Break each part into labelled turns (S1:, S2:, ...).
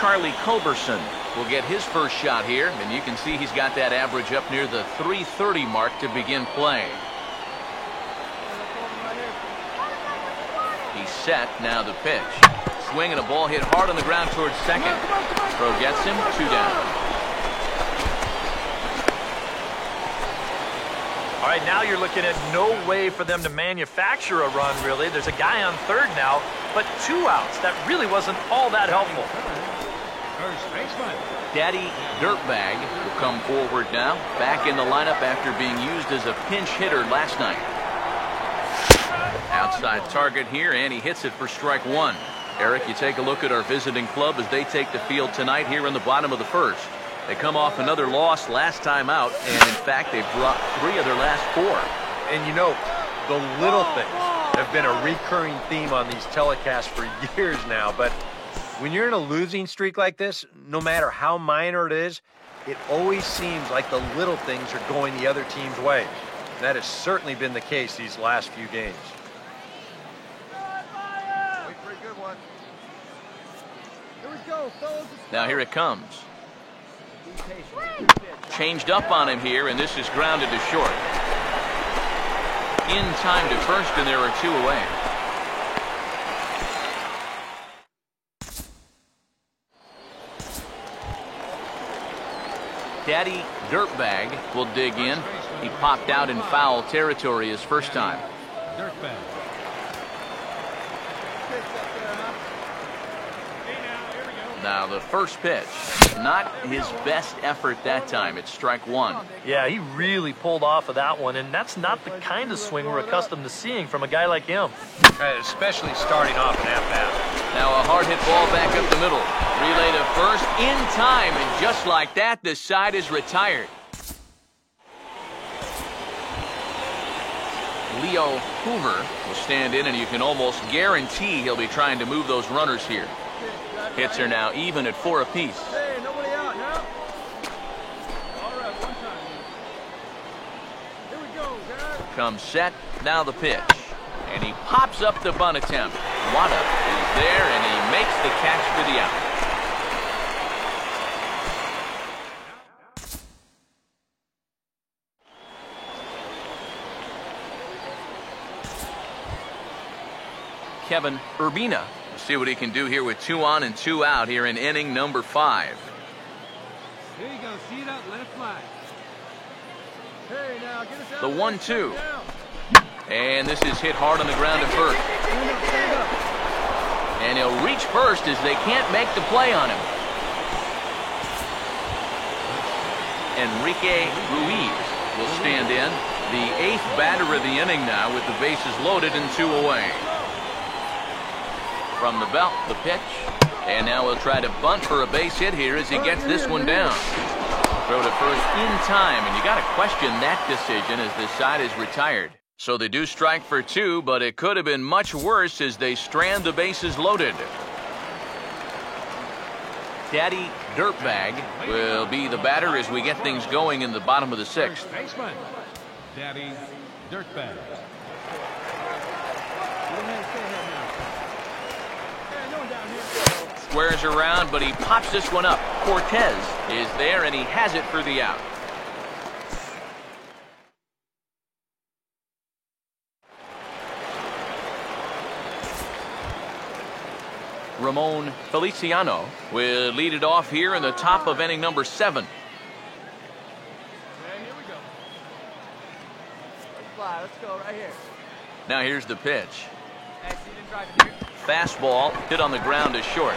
S1: Charlie Culberson will get his first shot here, and you can see he's got that average up near the .330 mark to begin play. He's set, now the pitch. Swing and a ball hit hard on the ground towards second. Throw gets him, 2 down.
S2: All right, now you're looking at no way for them to manufacture a run, really. There's a guy on third now, but 2 outs. That really wasn't all that helpful.
S1: Daddy Dirtbag will come forward now, back in the lineup after being used as a pinch hitter last night. Outside target here, and he hits it for strike 1. Eric, you take a look at our visiting club as they take the field tonight here in the bottom of the first. They come off another loss last time out, and in fact, they've dropped 3 of their last 4.
S2: And you know, the little things have been a recurring theme on these telecasts for years now, but when you're in a losing streak like this, no matter how minor it is, it always seems like the little things are going the other team's way. And that has certainly been the case these last few games.
S1: Now here it comes. Changed up on him here, and this is grounded to short. In time to first, and there are 2 away. Daddy Dirtbag will dig in. He popped out in foul territory his first time. Dirtbag. Now the first pitch, not his best effort that time. It's strike 1.
S2: Yeah, he really pulled off of that one, and that's not the kind of swing we're accustomed to seeing from a guy like him. Especially starting off an at-bat.
S1: Now a hard hit ball back up the middle. Relay to first in time, and just like that, the side is retired. Leo Hoover will stand in, and you can almost guarantee he'll be trying to move those runners here. Hits are now even at 4 apiece.
S3: Hey, nobody out now. All right, one time. Here we go, guys.
S1: Comes set, now the pitch. And he pops up the bunt attempt. Wada is there, and he makes the catch for the out. Kevin Urbina. See what he can do here with 2 on and 2 out here in inning number 5.
S3: Here you go. See it up. Let it fly. Hey, now get us out.
S1: The 1-2. And this is hit hard on the ground at first. And he'll reach first as they can't make the play on him. Enrique Ruiz will stand in. The 8th batter of the inning now with the bases loaded and 2 away. From the belt, the pitch, and now he'll try to bunt for a base hit here as he gets this one down. Throw to first in time, and you got to question that decision as the side is retired. So they do strike for 2, but it could have been much worse as they strand the bases loaded. Daddy Dirtbag will be the batter as we get things going in the bottom of the 6th.
S4: Daddy Dirtbag.
S1: Squares around, but he pops this one up. Cortez is there, and he has it for the out. Ramon Feliciano will lead it off here in the top of inning number 7.
S3: Okay, here we go. Let's fly. Let's go right here.
S1: Now here's the pitch.
S3: Accident drive here.
S1: Fastball hit on the ground is short.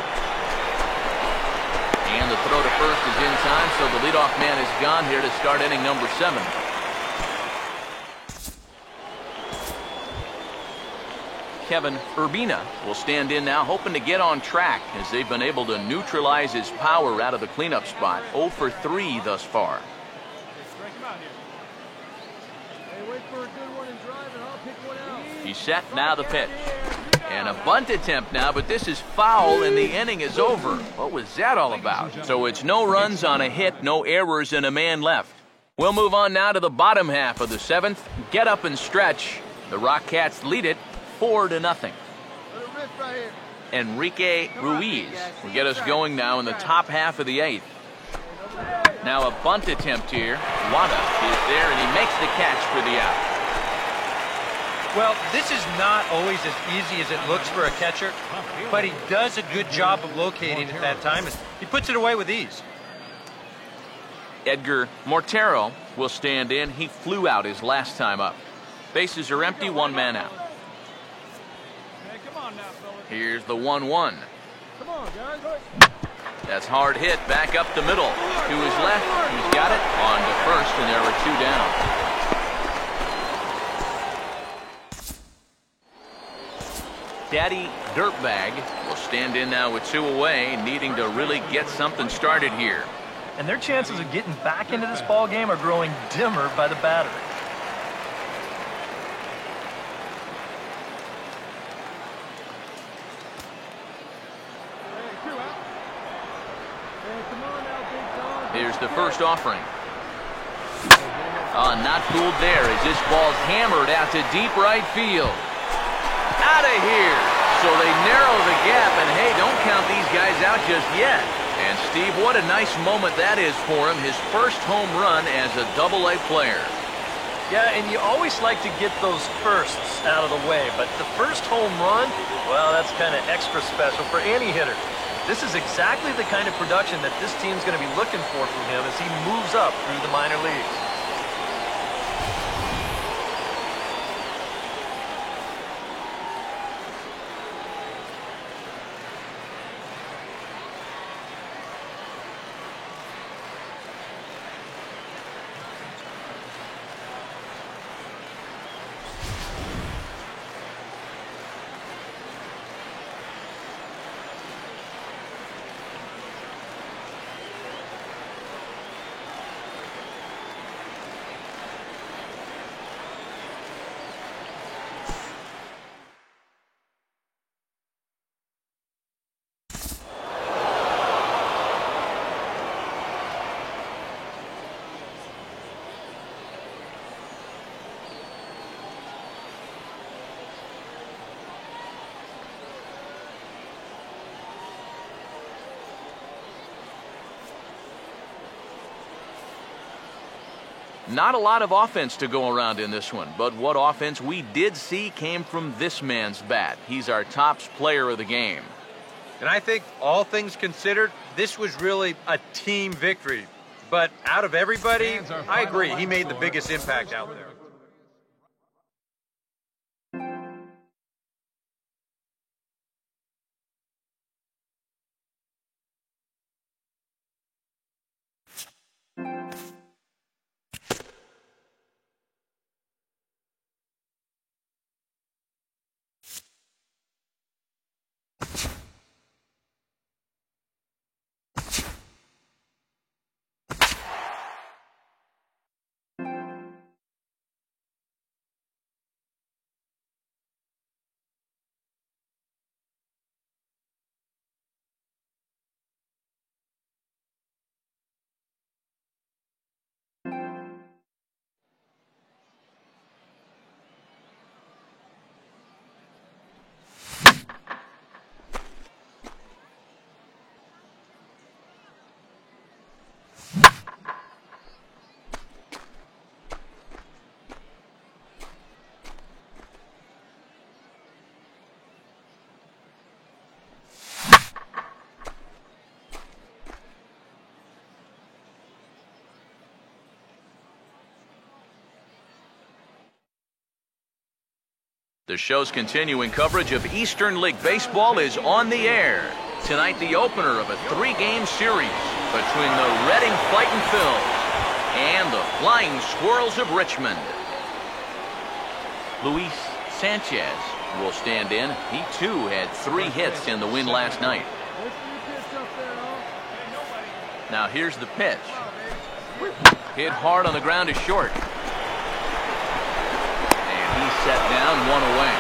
S1: And the throw to first is in time, so the leadoff man is gone here to start inning number 7. Kevin Urbina will stand in now, hoping to get on track as they've been able to neutralize his power out of the cleanup spot. 0 for 3 thus far.
S3: Strike him out here. Hey, wait for a good one and drive, and I'll pick one out.
S1: He's set, now the pitch. And a bunt attempt now, but this is foul and the inning is over. What was that all about? So it's no runs on a hit, no errors, and a man left. We'll move on now to the bottom half of the 7th. Get up and stretch. The Rockcats lead it 4-0.
S3: Let it rip right here.
S1: Enrique Ruiz will get us going now in the top half of the 8th. Now a bunt attempt here. Wada is there, and he makes the catch for the out.
S2: Well, this is not always as easy as it looks for a catcher, but he does a good job of locating it that time, and he puts it away with ease.
S1: Edgar Mortero will stand in. He flew out his last time up. Bases are empty, 1 man out.
S3: Hey, come on now, fellas.
S1: Here's the 1-1.
S3: Come on, guys.
S1: That's hard hit back up the middle. To his left, he's got it on to first, and there are 2 down. Daddy Dirtbag will stand in now with 2 away, needing to really get something started here.
S5: And their chances of getting back into this ball game are growing dimmer by the batter.
S3: Hey, 2 out. Hey, come on now, big dog.
S1: Here's the first offering. Not fooled there as this ball's hammered out to deep right field. Out of here. So they narrow the gap, and hey, don't count these guys out just yet. And Steve, what a nice moment that is for him. His first home run as a Double-A player.
S5: Yeah, and you always like to get those firsts out of the way, but the first home run, well, that's kind of extra special for any hitter. This is exactly the kind of production that this team's going to be looking for from him as he moves up through the minor leagues.
S1: Not a lot of offense to go around in this one, but what offense we did see came from this man's bat. He's our tops player of the game.
S2: And I think, all things considered, this was really a team victory. But out of everybody, I agree, he made the biggest impact out there.
S1: The show's continuing coverage of Eastern League Baseball is on the air. Tonight, the opener of a 3-game series between the Reading Fightin' Phils and the Flying Squirrels of Richmond. Luis Sanchez will stand in. He, too, had 3 hits in the win last night. Now, here's the pitch. Hit hard on the ground is short. Set down, 1 away.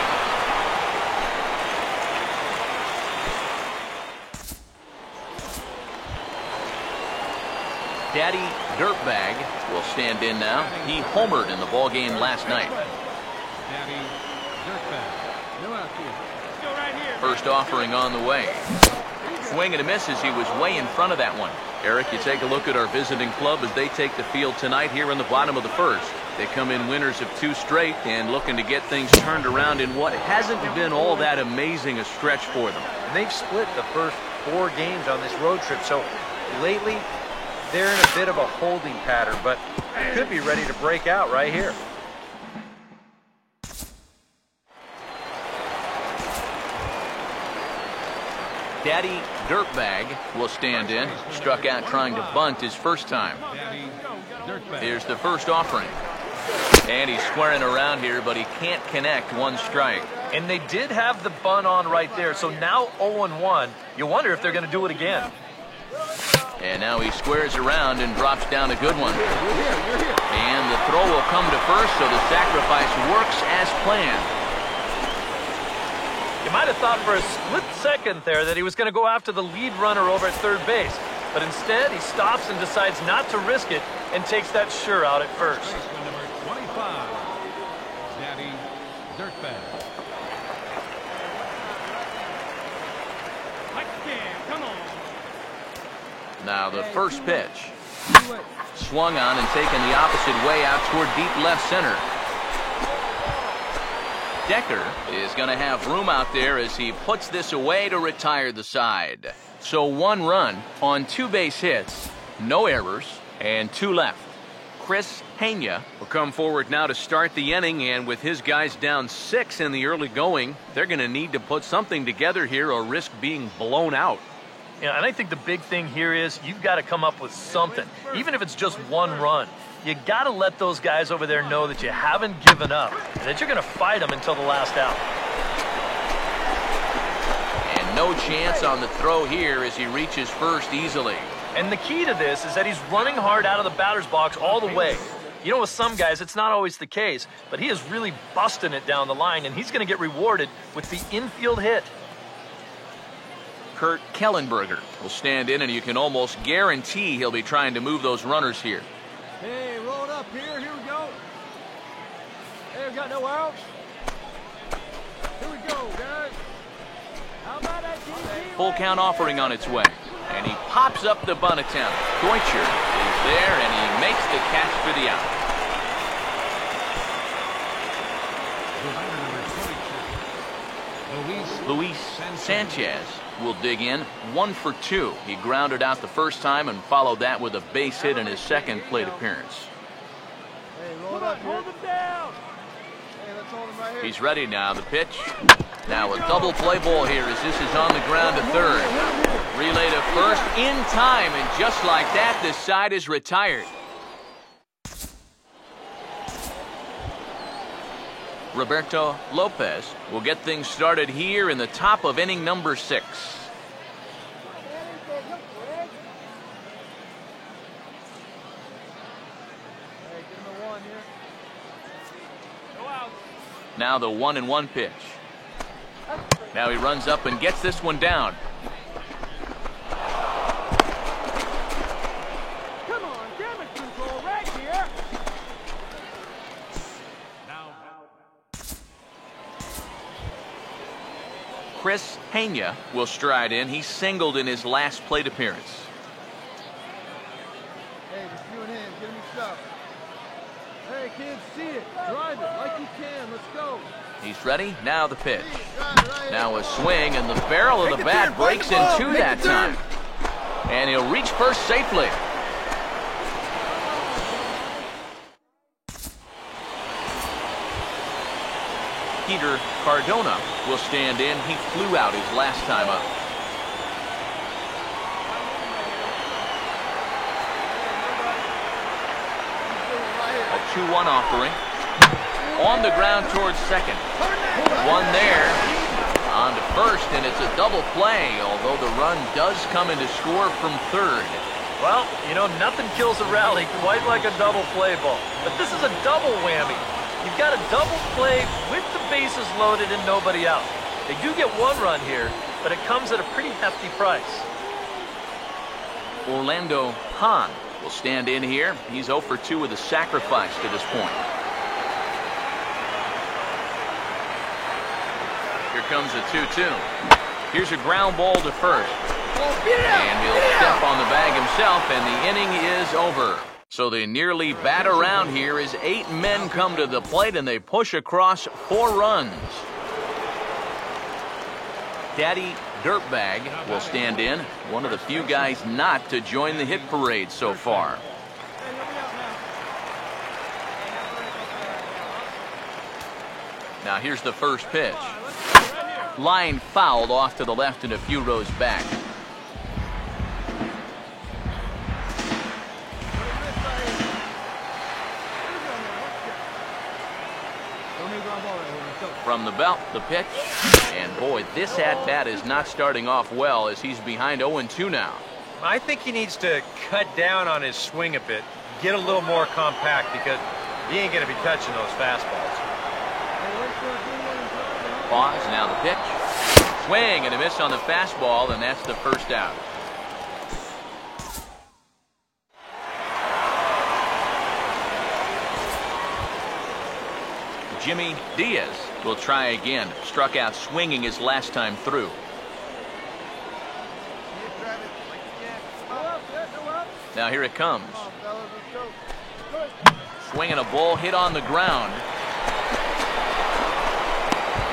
S1: Daddy Dirtbag will stand in now. He homered in the ballgame last night.
S4: Daddy Dirtbag.
S3: No out here. Let's go right here,
S1: First offering on the way. Swing and a miss as he was way in front of that one. Eric, you take a look at our visiting club as they take the field tonight here in the bottom of the first. They come in winners of 2 straight and looking to get things turned around in what hasn't been all that amazing a stretch for them.
S2: And they've split the first 4 games on this road trip, so lately they're in a bit of a holding pattern, but could be ready to break out right here.
S1: Daddy Dirtbag will stand in. Struck out trying to bunt his first time.
S4: Daddy Dirtbag.
S1: Here's the first offering. And he's squaring around here, but he can't connect. 1 strike.
S5: And they did have the bunt on right there, so now 0-1. You wonder if they're going to do it again.
S1: And now he squares around and drops down a good one. And the throw will come to first, so the sacrifice works as planned.
S5: You might have thought for a split second there that he was going to go after the lead runner over at third base. But instead, he stops and decides not to risk it and takes that sure out at first.
S4: Baseman number 25, Daddy Dirtbag.
S3: Come on.
S1: Now the first pitch. Swung on and taken the opposite way out toward deep left center. Decker is going to have room out there as he puts this away to retire the side. So 1 run on 2 base hits, no errors, and 2 left. Chris Pena will come forward now to start the inning, and with his guys down 6 in the early going, they're going to need to put something together here or risk being blown out.
S5: Yeah, and I think the big thing here is you've got to come up with something, even if it's just 1 run. You got to let those guys over there know that you haven't given up and that you're going to fight them until the last out.
S1: And no chance on the throw here as he reaches first easily.
S5: And the key to this is that he's running hard out of the batter's box all the way. You know, with some guys, it's not always the case, but he is really busting it down the line, and he's going to get rewarded with the infield hit.
S1: Kurt Kellenberger will stand in, and you can almost guarantee he'll be trying to move those runners here.
S3: Hey, roll it up here. Here we go. Hey, we got no outs. Here we go, guys. How about that GG?
S1: Full count offering on its way. And he pops up the bunt attempt. Deutscher is there, and he makes the catch for the out. Luis Sanchez will dig in. 1 for 2. He grounded out the first time and followed that with a base hit in his second plate appearance.
S3: Hey, roll it up here. Hold him down. Hey, let's hold him right here.
S1: He's ready now. The pitch. Now a double play ball here as this is on the ground to third. Relay to first in time, and just like that, this side is retired. Roberto Lopez will get things started here in the top of inning number 6. Now the 1-1 pitch. Now he runs up and gets this one down.
S3: Come on, damage control right here.
S1: Chris Pena will stride in. He singled in his last plate appearance.
S3: Hey, just you and him. Get him your stuff. Hey, kids, see it. Drive it like you can. Let's go.
S1: He's ready. Now the pitch. Now a swing, and the barrel of the bat breaks in 2 that time. And he'll reach first safely. Peter Cardona will stand in. He flew out his last time up. A 2-1 offering. On the ground towards second. One there. On to first, and it's a double play, although the run does come in to score from third.
S5: Well, you know, nothing kills a rally quite like a double play ball. But this is a double whammy. You've got a double play with the bases loaded and nobody out. They do get 1 run here, but it comes at a pretty hefty price.
S1: Orlando Hahn will stand in here. He's 0 for 2 with a sacrifice to this point. Here comes a 2-2. Here's a ground ball to first. And he'll step on the bag himself, and the inning is over. So they nearly bat around here as 8 men come to the plate, and they push across 4 runs. Daddy Dirtbag will stand in, one of the few guys not to join the hit parade so far. Now here's the first pitch. Line fouled off to the left and a few rows back. From the belt, the pitch. And boy, this at-bat is not starting off well as he's behind 0-2 now.
S2: I think he needs to cut down on his swing a bit, get a little more compact, because he ain't going to be touching those fastballs.
S1: Pause, now the pitch. Swing and a miss on the fastball, and that's the first out. Jimmy Diaz will try again. Struck out swinging his last time through. Now here it comes. Swinging a ball hit on the ground.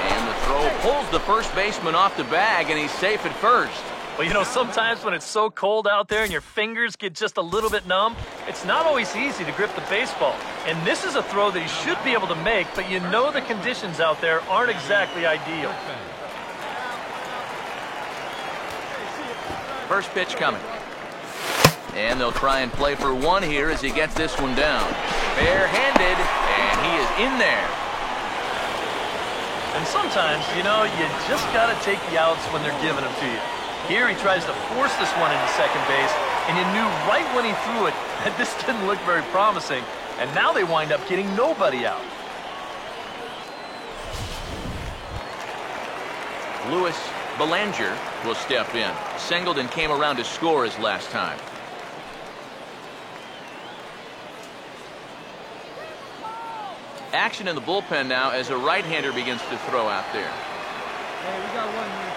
S1: And the throw pulls the first baseman off the bag, and he's safe at first.
S5: Well, you know, sometimes when it's so cold out there and your fingers get just a little bit numb, it's not always easy to grip the baseball. And this is a throw that he should be able to make, but you know the conditions out there aren't exactly ideal.
S1: First pitch coming. And they'll try and play for one here as he gets this one down. Barehanded, and he is in there.
S5: And sometimes, you know, you just got to take the outs when they're giving them to you. Here he tries to force this one into second base, and you knew right when he threw it that this didn't look very promising, and now they wind up getting nobody out.
S1: Louis Belanger will step in. Singleton came around to score his last time. Action in the bullpen now as a right-hander begins to throw out there.
S3: Hey, we got one here.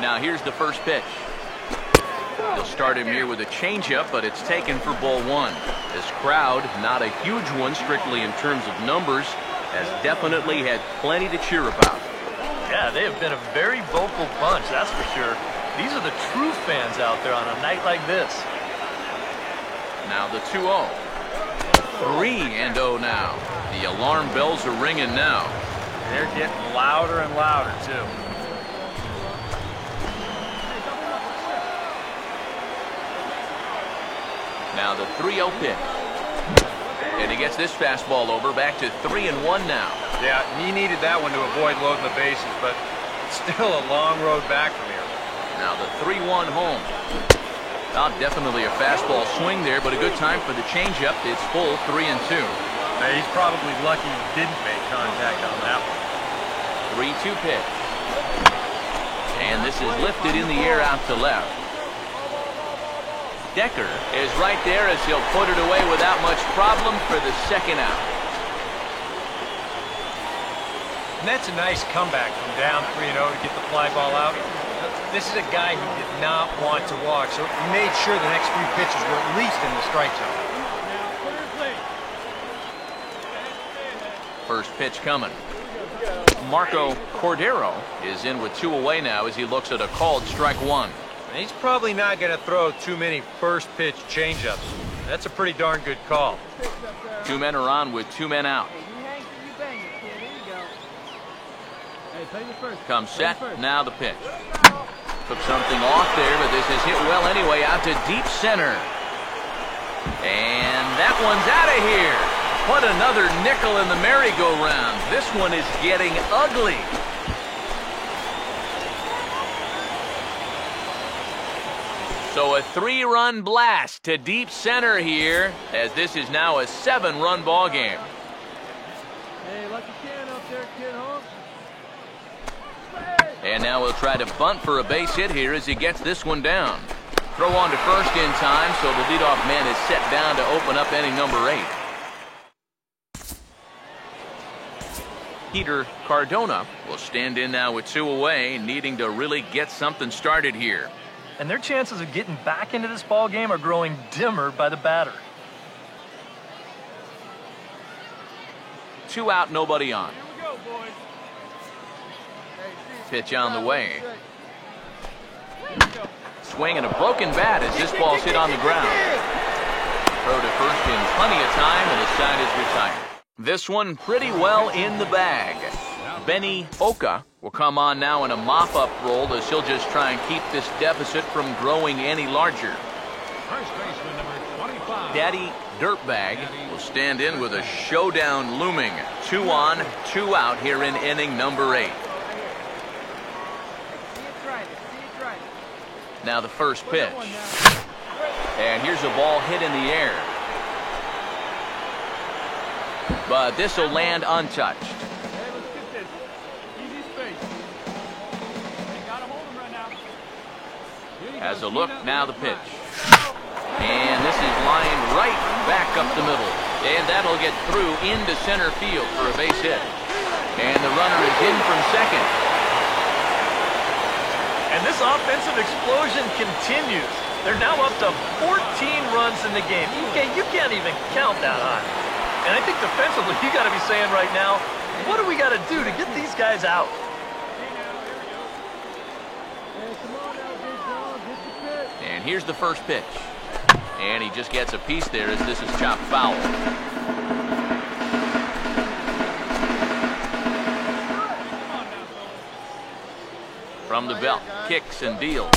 S1: Now here's the first pitch. They'll start him here with a changeup, but it's taken for ball one. This crowd, not a huge one strictly in terms of numbers, has definitely had plenty to cheer about.
S5: Yeah, they have been a very vocal bunch, that's for sure. These are the true fans out there on a night like this.
S1: Now the 2-0. 3-0 now. The alarm bells are ringing now.
S2: They're getting louder and louder, too.
S1: Now the 3-0 pitch. And he gets this fastball over, back to 3-1 now.
S2: Yeah, he needed that one to avoid loading the bases, but still a long road back from here.
S1: Now the 3-1 home. Not definitely a fastball swing there, but a good time for the changeup. It's full 3-2.
S2: Now, he's probably lucky he didn't make contact on that one.
S1: 3-2 pitch. And this is lifted in the air out to left. Decker is right there as he'll put it away without much problem for the second out.
S2: And that's a nice comeback from down 3-0 to get the fly ball out. This is a guy who did not want to walk, so he made sure the next few pitches were at least in the strike zone.
S1: First pitch coming. Marco Cordero is in with 2 away now as he looks at a called strike one.
S2: And he's probably not going to throw too many first pitch changeups. That's a pretty darn good call.
S1: 2 men are on with 2 men out. Comes set, now the pitch. Took something off there, but this is hit well anyway, out to deep center. And that one's out of here. What another nickel in the merry-go-round. This one is getting ugly. So a 3-run blast to deep center here, as this is now a 7-run ball game.
S3: Hey, lucky can up there, kid, huh?
S1: And now we'll try to bunt for a base hit here as he gets this one down. Throw on to first in time, so the leadoff man is set down to open up inning number 8. Peter Cardona will stand in now with 2 away, needing to really get something started here.
S5: And their chances of getting back into this ball game are growing dimmer by the batter.
S1: 2 out, nobody on.
S3: Here we go, boys.
S1: Pitch on the way. Swing and a broken bat as this ball's hit on the ground. Throw to first in plenty of time, and the side is retired. This one pretty well in the bag. Benny Oka will come on now in a mop-up role as he'll just try and keep this deficit from growing any larger.
S4: First baseman number 25.
S1: Daddy Dirtbag will stand in with a showdown looming. 2 on, 2 out here in inning number 8. Now the first pitch. And here's a ball hit in the air. But this will land untouched.
S3: Hey, let's get this. Easy space. They got him holding right now.
S1: Has a look, now the pitch. And this is lined right back up the middle. And that'll get through into center field for a base hit. And the runner is in from second.
S5: And this offensive explosion continues. They're now up to 14 runs in the game. You can't even count that high. And I think defensively, you got to be saying right now, what do we got to do to get these guys out?
S1: And here's the first pitch. And he just gets a piece there as this is chopped foul. From the belt, kicks and deals.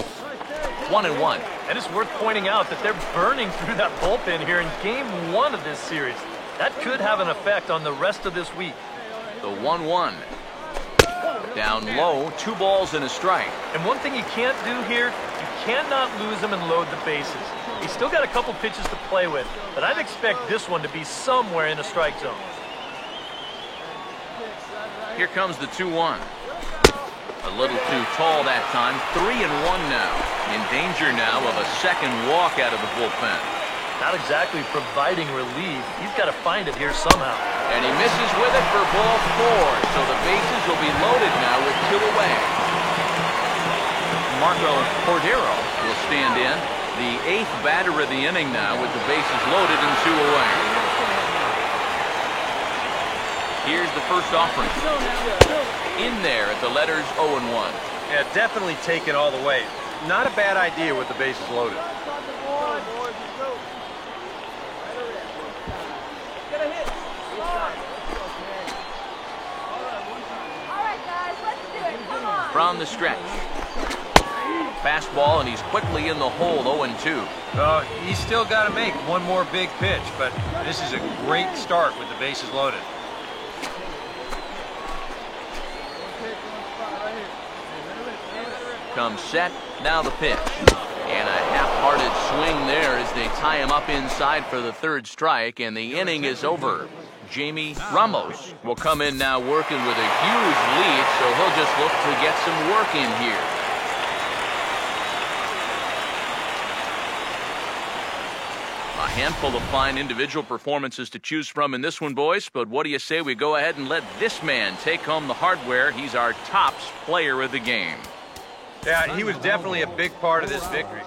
S1: 1-1.
S5: And it's worth pointing out that they're burning through that bullpen here in game 1 of this series. That could have an effect on the rest of this week.
S1: The 1-1. Down low, 2 balls and a strike.
S5: And one thing you can't do here, you cannot lose him and load the bases. He's still got a couple pitches to play with, but I'd expect this one to be somewhere in the strike zone.
S1: Here comes the 2-1. A little too tall that time. 3-1 now. In danger now of a second walk out of the bullpen.
S5: Not exactly providing relief. He's got to find it here somehow.
S1: And he misses with it for ball 4. So the bases will be loaded now with 2 away. Marco Cordero will stand in. The 8th batter of the inning now with the bases loaded and 2 away. Here's the first offering. In there at the letters 0-1.
S2: Yeah, definitely take it all the way. Not a bad idea with the bases loaded.
S1: From the stretch. Fastball, and he's quickly in the hole, 0-2.
S2: He's still got to make one more big pitch, but this is a great start with the bases loaded.
S1: Comes set, now the pitch. And a half-hearted swing there as they tie him up inside for the 3rd strike, and the inning is over. Jamie Ramos will come in now working with a huge lead, so he'll just look to get some work in here. A handful of fine individual performances to choose from in this one, boys, but what do you say we go ahead and let this man take home the hardware? He's our tops player of the game.
S2: Yeah, he was definitely a big part of this victory.